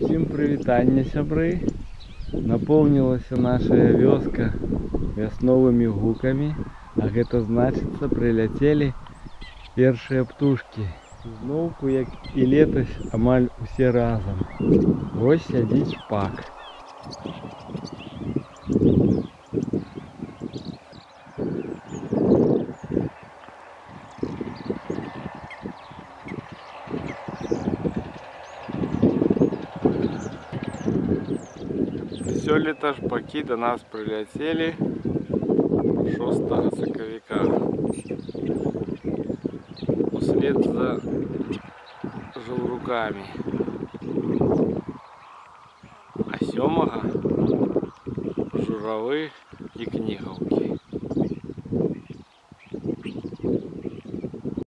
Всем привітання, сябры! Наполнилась наша вёска вясновымі гуками, а гэта значыцца прилетели першыя птушки. Зноўку, як і летась, амаль усе разом. Вось сядзіць шпак. Сёлета шпаки до нас прилетели 6 сакавіка. Услед за жаўруками. А 7 журавы и кнігаўкі.